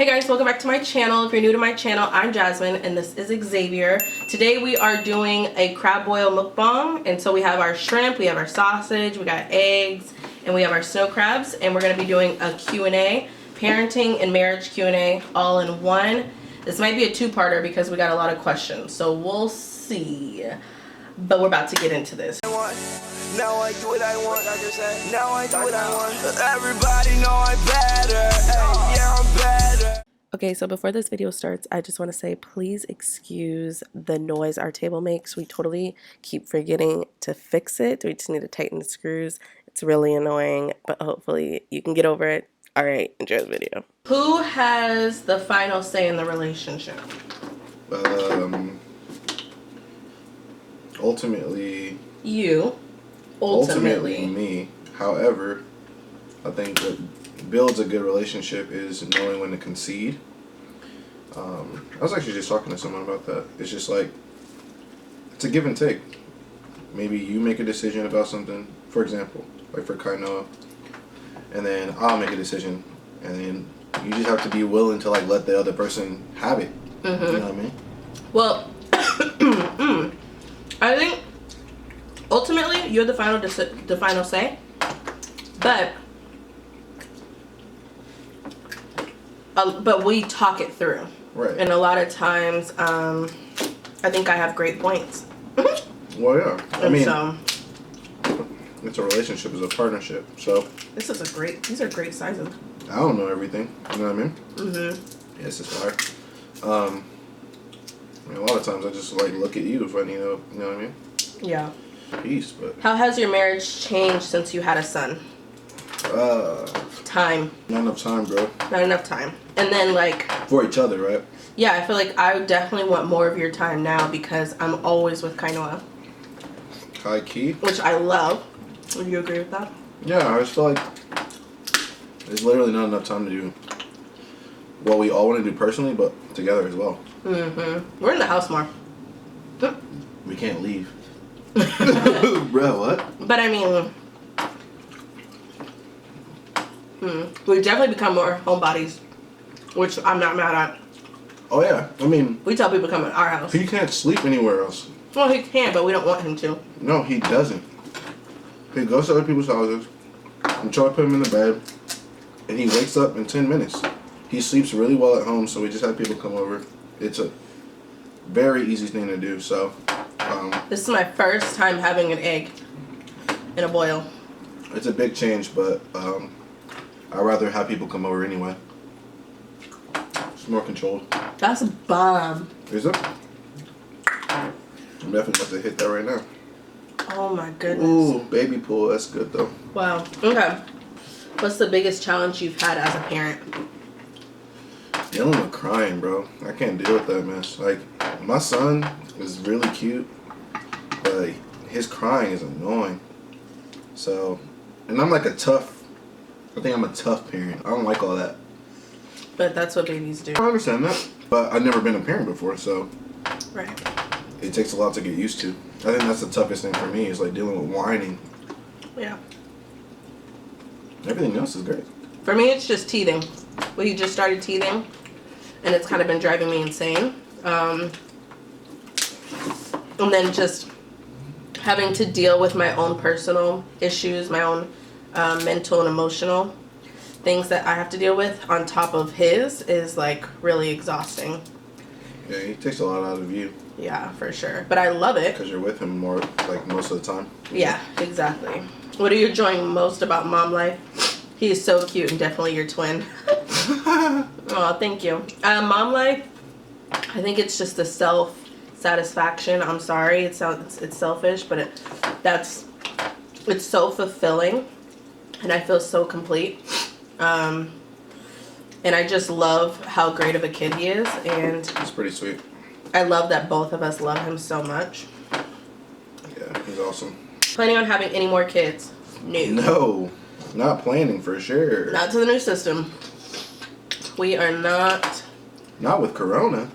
Hey guys, welcome back to my channel. If you're new to my channel, I'm Jasmine and this is Xavier. Today we are doing a crab boil mukbang, and so we have our shrimp, we have our sausage, we got eggs, and we have our snow crabs, and we're going to be doing a Q&A, parenting and marriage Q&A all in one. This might be a two-parter because we got a lot of questions, so we'll see. But we're about to get into this. Now I do what I want, like I said. Now I do what I want. Everybody know I'm better. Ay, yeah, I'm better. Okay, so before this video starts, I just want to say please excuse the noise our table makes. We totally keep forgetting to fix it. We just need to tighten the screws. It's really annoying, but hopefully you can get over it. All right, enjoy the video. Who has the final say in the relationship? Ultimately, you. Ultimately me. However, I think what builds a good relationship is knowing when to concede. I was actually just talking to someone about that. It's just like, it's a give and take. Maybe you make a decision about something, for example, like for Kainoa, and then I'll make a decision, and then you just have to be willing to like let the other person have it. Mm-hmm. You know what I mean? Well, I think ultimately you're the final say, but we talk it through. Right. And a lot of times, I think I have great points. Well, yeah. I mean, so, it's a relationship, it's a partnership. So these are great sizes. I don't know everything. You know what I mean? Mm-hmm. Yes, it's hard. I mean, a lot of times I just like look at you if I need to. You know what I mean? Yeah. Peace, but. How has your marriage changed since you had a son? Time. Not enough time, bro. Not enough time. And then like. For each other, right? Yeah, I feel like I would definitely want more of your time now because I'm always with Kainoa. High key. Which I love. Would you agree with that? Yeah, I just feel like there's literally not enough time to do what we all want to do personally, but together as well. Mm-hmm. We're in the house more. We can't leave. Bro, what? But I mean, we've definitely become more homebodies, which I'm not mad at. Oh yeah, I mean, we tell people to come in our house. He can't sleep anywhere else. Well, he can, but we don't want him to. No, he doesn't. He goes to other people's houses and try to put him in the bed, and he wakes up in 10 minutes. He sleeps really well at home, so we just have people come over. It's a very easy thing to do, so. This is my first time having an egg in a boil. It's a big change, but I'd rather have people come over anyway. It's more controlled. That's a bomb. Is it? I'm definitely about to hit that right now. Oh my goodness. Ooh, baby pool. That's good though. Wow. Okay. What's the biggest challenge you've had as a parent? Dealing with crying, bro. I can't deal with that mess. Like, my son is really cute, but his crying is annoying. So, and I'm like I think I'm a tough parent. I don't like all that. But that's what babies do. I understand that, but I've never been a parent before, so. Right. It takes a lot to get used to. I think that's the toughest thing for me is like dealing with whining. Yeah. Everything else is great. For me, it's just teething. We just started teething, and it's kind of been driving me insane. And then just having to deal with my own personal issues, my own mental and emotional things that I have to deal with on top of his is like really exhausting. Yeah, he takes a lot out of you. Yeah, for sure. But I love it. Because you're with him more, like, most of the time. Yeah, exactly. What are you enjoying most about mom life? He is so cute and definitely your twin. Oh, thank you. Mom life, I think it's just the self-satisfaction. I'm sorry, it's selfish, but it's so fulfilling. And I feel so complete. And I just love how great of a kid he is. And it's pretty sweet. I love that both of us love him so much. Yeah, he's awesome. Planning on having any more kids? No. No, not planning for sure. Not to the new system. We are not. Not with Corona.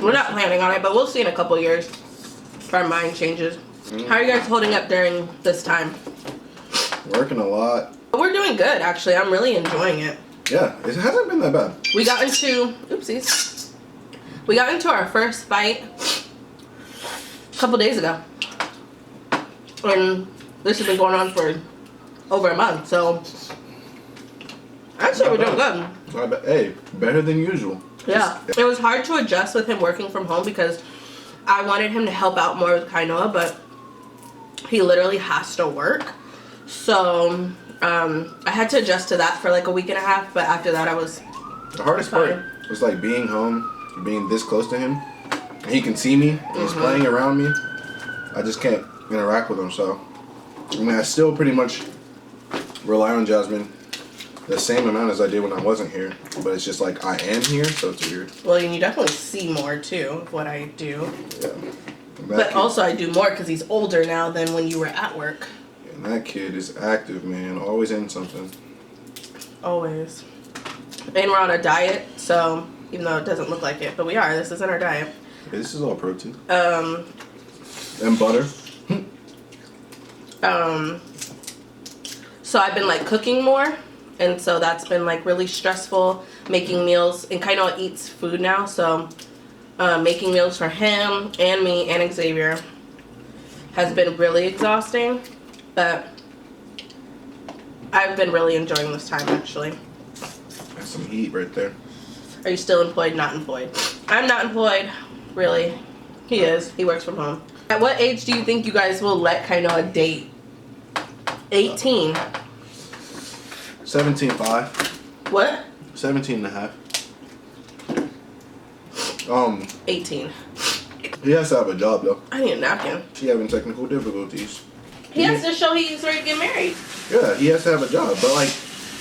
We're not planning on it, but we'll see in a couple years if our mind changes. How are you guys holding up during this time? Working a lot. We're doing good, actually. I'm really enjoying it. Yeah, it hasn't been that bad. We got into our first fight a couple days ago. And this has been going on for over a month, so I'd say we're doing good. Hey, better than usual. Yeah. It was hard to adjust with him working from home because I wanted him to help out more with Kainoa, but he literally has to work. So I had to adjust to that for like a week and a half, but after that I was The hardest part was like being home, being this close to him. And he can see me, he's playing around me. I just can't interact with him, so I mean I still pretty much rely on Jasmine the same amount as I did when I wasn't here, but it's just like I am here, so it's weird. Well, and you definitely see more too of what I do. Yeah. But also I do more because he's older now than when you were at work. And that kid is active, man. Always in something. Always. And we're on a diet, so even though it doesn't look like it, but we are. This isn't our diet. Yeah, this is all protein. And butter. So I've been like cooking more, and so that's been like really stressful, making meals. And Kainoa eats food now, so making meals for him and me and Xavier has been really exhausting, but I've been really enjoying this time actually. That's some heat right there. Are you still employed? Not employed. I'm not employed, really. He is. He works from home. At what age do you think you guys will let Kainoa date? 18. 17.5. What? 17 and a half. 18. He has to have a job though. I need a napkin. She having technical difficulties. He has to show he's ready to get married. Yeah, he has to have a job, but like,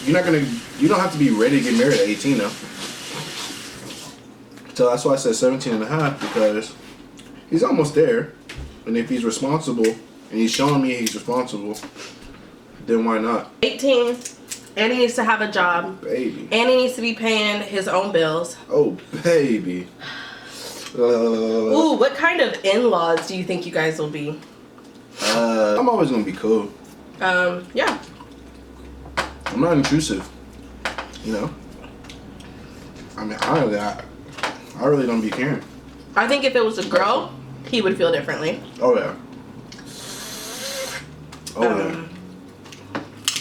you don't have to be ready to get married at 18 though. So that's why I said 17 and a half, because he's almost there. And if he's responsible, and he's showing me he's responsible, then why not? 18, and he needs to have a job. Baby. And he needs to be paying his own bills. Oh, baby. Ooh, what kind of in-laws do you think you guys will be? I'm always gonna be cool. Yeah. I'm not intrusive. You know? I mean, I really don't be caring. I think if it was a girl, he would feel differently. Oh, yeah. Oh, yeah.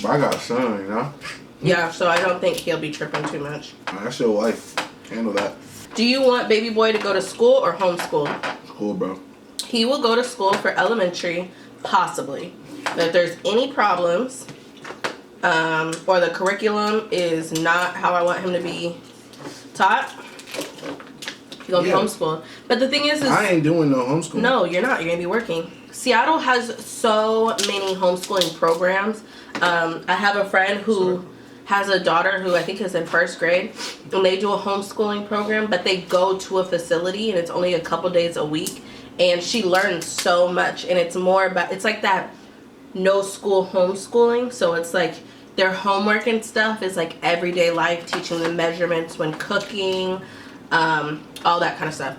But I got a son, you know? Yeah, so I don't think he'll be tripping too much. That's your wife. Handle that. Do you want baby boy to go to school or homeschool? Cool, bro. He will go to school for elementary, possibly. But if there's any problems, or the curriculum is not how I want him to be taught, he's gonna be homeschooled. But the thing is I ain't doing no homeschooling. No, you're not. You're gonna be working. Seattle has so many homeschooling programs. I have a friend who has a daughter who I think is in first grade, and they do a homeschooling program, but they go to a facility and it's only a couple days a week, and she learns so much. And it's more about, it's like that no school homeschooling, so it's like their homework and stuff is like everyday life, teaching them measurements when cooking, all that kind of stuff.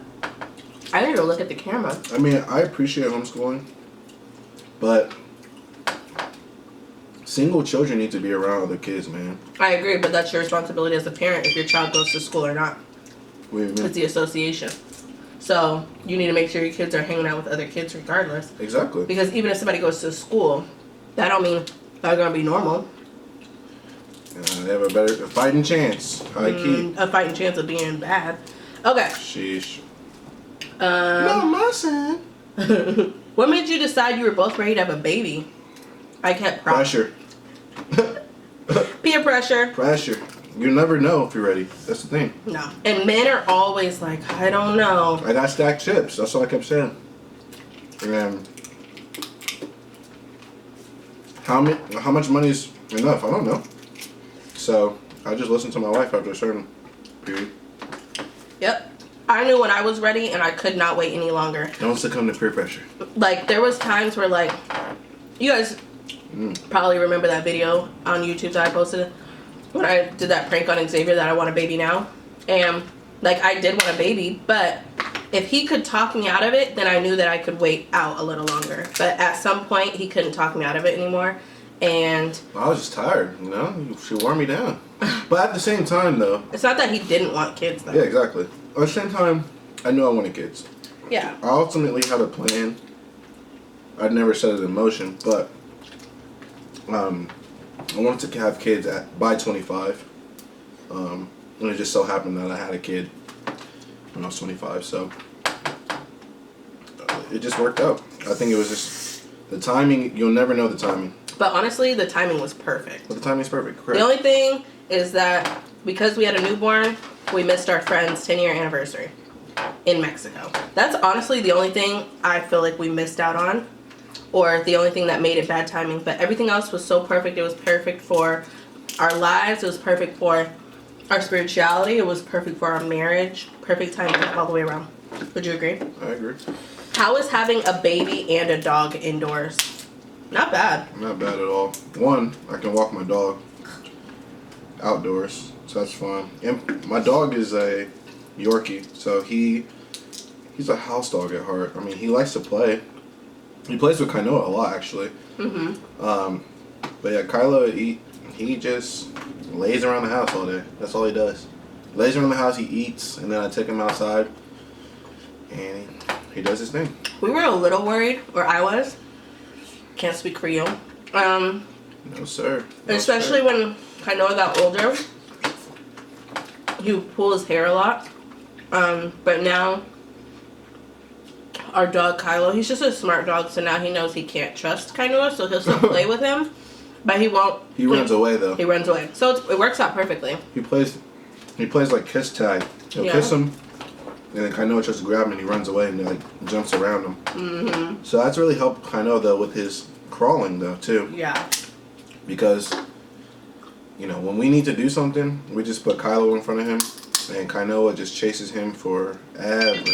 I didn't even look at the camera. I mean, I appreciate homeschooling, but single children need to be around other kids, man. I agree, but that's your responsibility as a parent if your child goes to school or not. What do you mean? It's the association. So you need to make sure your kids are hanging out with other kids regardless. Exactly. Because even if somebody goes to school, that don't mean they're going to be normal. They have a fighting chance. High key. A fighting chance of being bad. Okay. Sheesh. No, my son. What made you decide you were both ready to have a baby? I kept Pressure. Peer pressure. Pressure. You never know if you're ready. That's the thing. No. And men are always like, I don't know. I got stacked chips. That's all I kept saying. And how much money is enough? I don't know. So I just listened to my wife after a certain period. Yep. I knew when I was ready and I could not wait any longer. Don't succumb to peer pressure. Like, there was times where, like, you guys probably remember that video on YouTube that I posted when I did that prank on Xavier that I want a baby now. And, like, I did want a baby, but if he could talk me out of it, then I knew that I could wait out a little longer. But at some point, he couldn't talk me out of it anymore. And I was just tired, you know? She wore me down. But at the same time, though... It's not that he didn't want kids, though. Yeah, exactly. At the same time, I knew I wanted kids. Yeah. I ultimately had a plan. I'd never set it in motion, but... I wanted to have kids by 25. And it just so happened that I had a kid when I was 25, so... it just worked out. I think it was just... The timing, you'll never know the timing. But honestly, the timing was perfect. But the timing's perfect, correct. The only thing is that because we had a newborn, we missed our friend's 10-year anniversary in Mexico. That's honestly the only thing I feel like we missed out on, or the only thing that made it bad timing. But everything else was so perfect. It was perfect for our lives. It was perfect for our spirituality. It was perfect for our marriage. Perfect timing all the way around. Would you agree? I agree. How is having a baby and a dog indoors? Not bad. Not bad at all. One, I can walk my dog outdoors, so that's fun. And my dog is a Yorkie, so he's a house dog at heart. I mean, he likes to play. He plays with Kainoa a lot, actually. Mm-hmm. But yeah, Kylo, he just lays around the house all day. That's all he does. Lays around the house, he eats, and then I take him outside, and he does his thing. We were a little worried, or I was. Can't speak for you. No, sir. No, Especially sir. when Kainoa got older. He would pull his hair a lot. But now, our dog Kylo, he's just a smart dog, so now he knows he can't trust Kainoa, so he'll still play with him. But he won't. He runs away, though. He runs away. So it works out perfectly. He plays like kiss tag. He'll kiss him, and then Kainoa tries to grab him, and he runs away and like jumps around him. Mm-hmm. So that's really helped Kainoa though with his crawling though too. Yeah. Because you know when we need to do something, we just put Kylo in front of him, and Kainoa just chases him forever.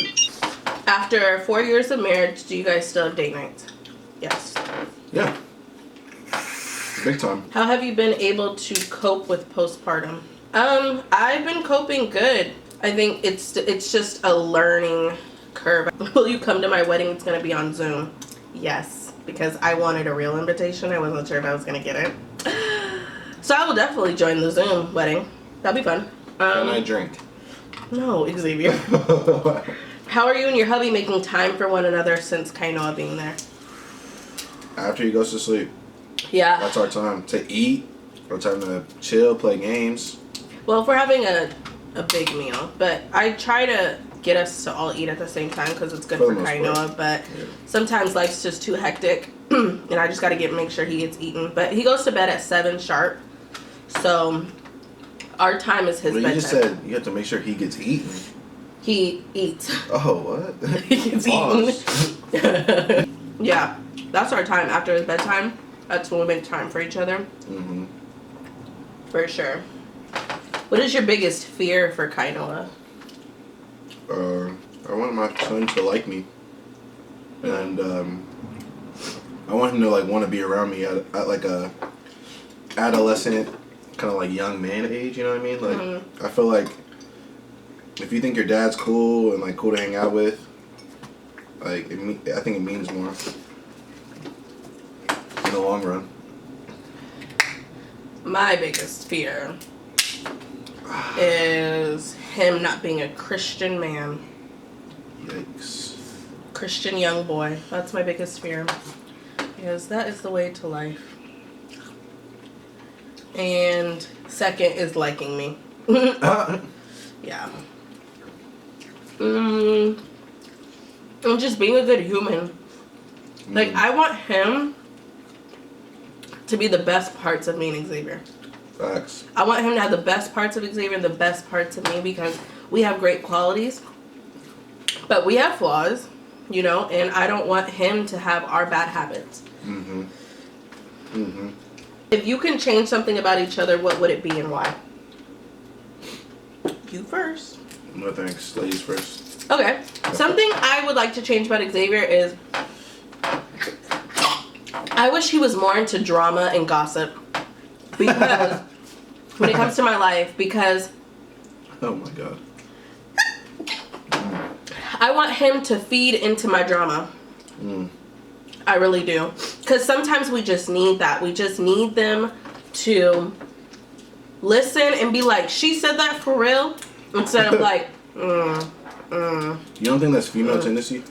After 4 years of marriage, do you guys still have date nights? Yes. Yeah. Big time. How have you been able to cope with postpartum? I've been coping good. I think it's just a learning curve. Will you come to my wedding? It's gonna be on Zoom. Yes, because I wanted a real invitation. I wasn't sure if I was gonna get it. So I will definitely join the Zoom wedding. That'll be fun. Can I drink? No, Xavier. How are you and your hubby making time for one another since Kainoa being there? After he goes to sleep. Yeah. That's our time to eat. Our time to chill, play games. Well, if we're having a big meal, but I try to get us to all eat at the same time because it's good for Kainoa, but sometimes life's just too hectic and I just got to make sure he gets eaten. But he goes to bed at 7 sharp, so our time is his bedtime. You just said you have to make sure he gets eaten. He eats. Oh, what? He gets eaten. Yeah, that's our time after his bedtime. That's when we make time for each other. Mm-hmm. For sure. What is your biggest fear for Kainoa? I want my son to like me, and I want him to like want to be around me at like a adolescent, kind of like young man age. You know what I mean? Like I feel like if you think your dad's cool and like cool to hang out with, like I think it means more in the long run. My biggest fear is him not being a Christian man. Yikes. Christian young boy. That's my biggest fear. Because that is the way to life. And second is liking me. Yeah. And just being a good human. Like, I want him to be the best parts of me and Xavier. Facts. I want him to have the best parts of Xavier and the best parts of me because we have great qualities. But we have flaws, you know, and I don't want him to have our bad habits. Mm-hmm. Mm-hmm. If you can change something about each other, what would it be and why? You first. No thanks. Ladies first. Okay. Something I would like to change about Xavier is I wish he was more into drama and gossip. Because when it comes to my life, because Oh my god. I want him to feed into my drama. I really do. Because sometimes we just need that. We just need them to listen and be like, she said that for real? Instead of like, You don't think that's female tendency?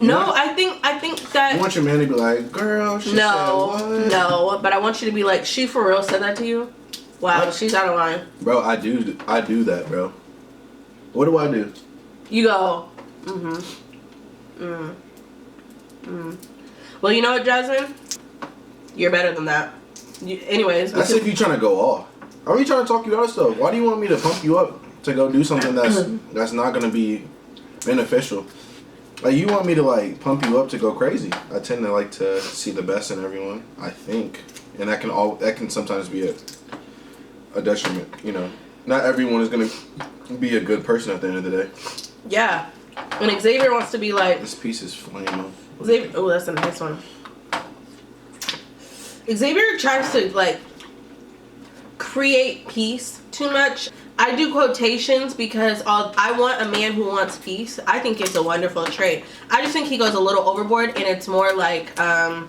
No, I think that... You want your man to be like, girl, she said what? No, but I want you to be like, she for real said that to you? Wow, she's out of line. Bro, I do that, bro. What do I do? You go, Well, you know what, Jasmine? You're better than that. Anyways. That's if you're trying to go off. Are we trying to talk you out of stuff? Why do you want me to pump you up to go do something that's not going to be beneficial? Like, you want me to, like, pump you up to go crazy. I tend to like to see the best in everyone, I think. And that can sometimes be a detriment, you know. Not everyone is going to be a good person at the end of the day. Yeah. And Xavier wants to be like... This piece is flaming. Xavier, oh, that's a nice one. Xavier tries to, like, create peace too much. I do quotations because I want a man who wants peace. I think it's a wonderful trait. I just think he goes a little overboard, and it's more like, all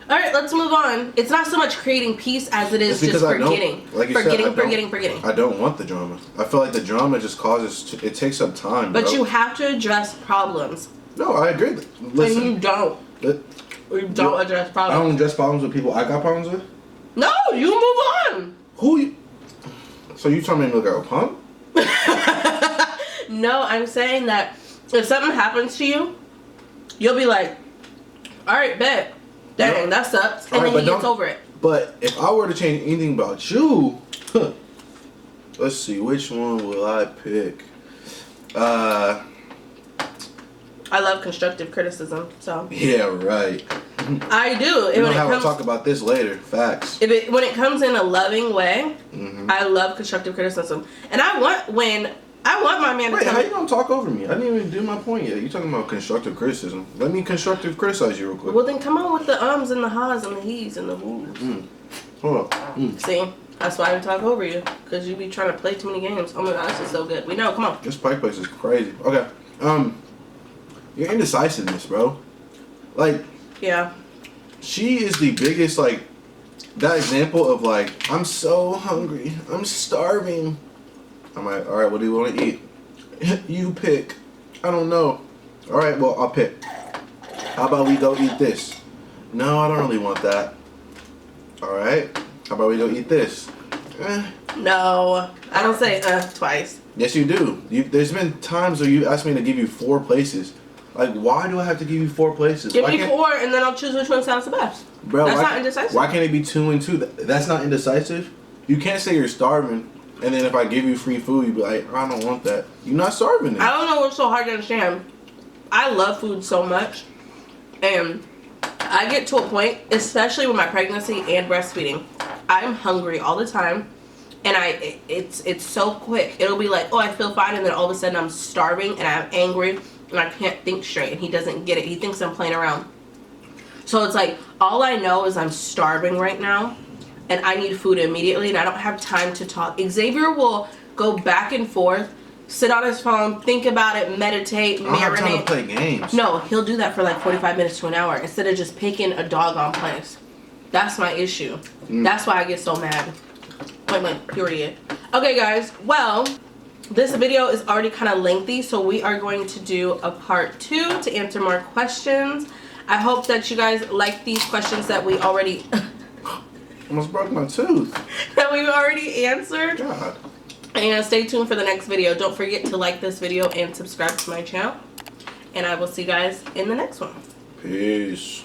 right, let's move on. It's not so much creating peace as it is just forgetting. Forgetting. I don't want the drama. I feel like the drama just causes, it takes up time, But bro. you have to address problems. No, I agree. Listen. And you don't. You don't address problems. I don't address problems with people I got problems with? No, you move on. Who you? So you telling me to look at a pump? No, I'm saying that if something happens to you, you'll be like, all right, bet. Dang, that sucks. And then he gets over it. But if I were to change anything about you, let's see, which one will I pick? I love constructive criticism, so. Yeah, right. I do. We're gonna have to talk about this later. Facts. When it comes in a loving way, I love constructive criticism. And I want my man to Wait, come. how you gonna talk over me? I didn't even do my point yet. You talking about constructive criticism. Let me constructive criticize you real quick. Well, then come on with the ums and the ha's and the he's and the who's. Hold on. See? That's why I talk over you. Because you be trying to play too many games. Oh my gosh, this is so good. We know, come on. This Pike Place is crazy. Okay. Your indecisiveness, bro. Like, Yeah. she is the biggest, like, that example of, like, I'm so hungry. I'm starving. I'm like, all right, what do you want to eat? You pick. I don't know. All right, well, I'll pick. How about we go eat this? No, I don't really want that. All right. How about we go eat this? No. I don't say twice. Yes, you do. There's been times where you asked me to give you 4 places. Like, why do I have to give you 4 places? Give me 4 and then I'll choose which one sounds the best. Bro, that's not indecisive. Why can't it be 2 and 2? That's not indecisive. You can't say you're starving, and then if I give you free food, you be like, I don't want that. You're not starving then. I don't know what's so hard to understand. I love food so much, and I get to a point, especially with my pregnancy and breastfeeding, I'm hungry all the time, and it's so quick. It'll be like, oh, I feel fine, and then all of a sudden I'm starving and I'm angry and I can't think straight, and he doesn't get it. He thinks I'm playing around. So it's like, all I know is I'm starving right now and I need food immediately, and I don't have time to talk. Xavier will go back and forth, sit on his phone, think about it, meditate, marinate. I don't have time to play games. No, he'll do that for like 45 minutes to an hour instead of just picking a doggone place. That's my issue. That's why I get so mad. Point blank, period. Okay, guys. Well, this video is already kind of lengthy, so we are going to do a part 2 to answer more questions. I hope that you guys like these questions that we already... Almost broke my tooth. that we've already answered. God. And stay tuned for the next video. Don't forget to like this video and subscribe to my channel. And I will see you guys in the next one. Peace.